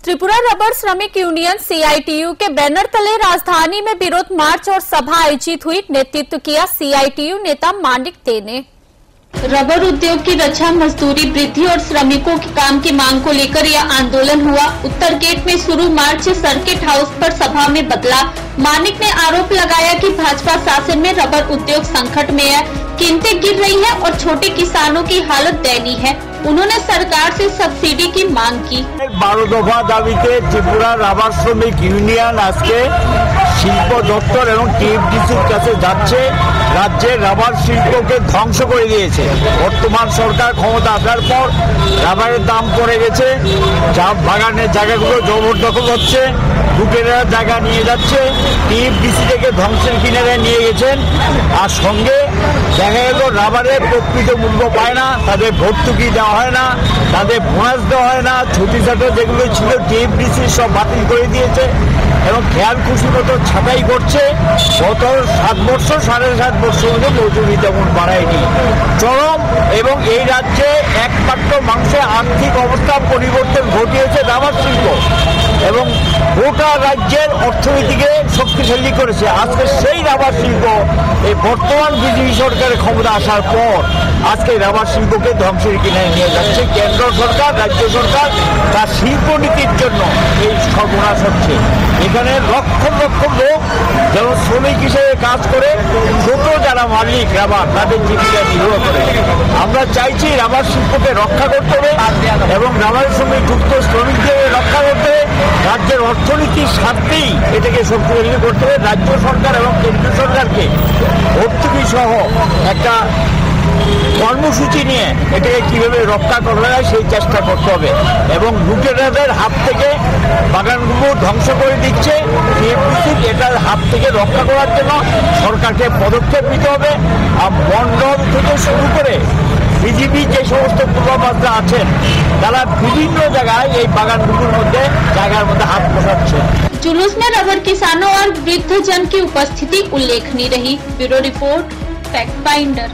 Tripura rubber श्रमिक union CITU के banner तले राजधानी में विरोध मार्च और सभा आयोजित हुई। नेतृत्व किया सीआईटीयू नेता मानिक दे ने। रबर उद्योग की रक्षा, मजदूरी वृद्धि और श्रमिकों के काम की मांग को लेकर यह आंदोलन हुआ। उत्तर गेट में शुरू मार्च सर्किट हाउस पर सभा में बदला। मानिक ने आरोप लगाया कि भाजपा शासन में रबर उद्योग संकट में है, कीमतें गिर रही है और छोटे किसानों की हालत दयनीय है। उन्होंने सरकार से सब्सिडी की मांग की। 12 दफा दाबीते त्रिपुरा रबर श्रमिक यूनियन आज के শিল্প দপ্তর এবং টিএফডিসির কাছে যাচ্ছে। রাজ্যের রাবার শিল্পকে ধ্বংস করে দিয়েছে। বর্তমান সরকার ক্ষমতা আসার পর রাবারের দাম পড়ে গেছে, চা বাগানের জায়গাগুলো জবরদখল হচ্ছে, লুটেরা জায়গা নিয়ে যাচ্ছে, টিএফডিসি থেকে ধ্বংসের কিনারে নিয়ে গেছেন। আর সঙ্গে দেখা গেল রাবারের প্রকৃত মূল্য পায় না, তাদের ভর্তুকি দেওয়া হয় না, তাদের বোনাস দেওয়া হয় না, ছুটি ছাটো যেগুলো ছিল টিএফডিসি সব বাতিল করে দিয়েছে এবং খেয়াল খুশি মতো ছাঁটাই করছে। গত 7 বছর 7.5 বছর মধ্যে মজুরি তেমন বাড়ায়নি। চরম এবং এই রাজ্যে একমাত্র মানুষের আর্থিক অবস্থা পরিবর্তন ঘটিয়েছে রাবার শিল্প এবং গোটা রাজ্যের অর্থনীতিকে শক্তিশালী করেছে। আজকে সেই রাবার শিল্প এই বর্তমান বিজেপি সরকারের ক্ষমতা আসার পর আজকে রাবার শিল্পকে ধ্বংসের কিনারে নিয়ে যাচ্ছে। কেন্দ্র সরকার, রাজ্য সরকার তার শিল্পনীতির জন্য এই সর্বনাশ হচ্ছে। এখানে লক্ষ লক্ষ লোক যেমন শ্রমিক হিসেবে কাজ করে, ছোট যারা মালিক রাবার তাদের জীবিকা নির্ভর করে। আমরা চাইছি রাবার শিল্পকে রক্ষা করতে হবে এবং রাবারের সঙ্গে যুক্ত শ্রমিকদের রক্ষা করতে হবে। রাজ্যের অর্থনীতির স্বার্থেই এটাকে শক্তিশালী করতে হবে। রাজ্য সরকার এবং কেন্দ্রীয় সরকারকে ভর্তুকি সহ একটা কর্মসূচি নিয়ে এটাকে কিভাবে রক্ষা করা যায় সেই চেষ্টা করতে হবে এবং লুটেরাদের হাত থেকে বাগানগুলো ধ্বংস করে দিচ্ছে। এটার হাত থেকে রক্ষা করার জন্য সরকারকে পদক্ষেপ নিতে হবে। আর মন্ডল থেকে শুরু করে বিজেপি যে সমস্ত পূর্বাভাসরা আছেন তারা বিভিন্ন জায়গায় এই বাগানগুলোর মধ্যে জায়গার মধ্যে হাত বসাচ্ছে। जुलूस में रबर किसानों और वृद्धजन की उपस्थिति उल्लेखनीय रही। Bureau report, fact finder.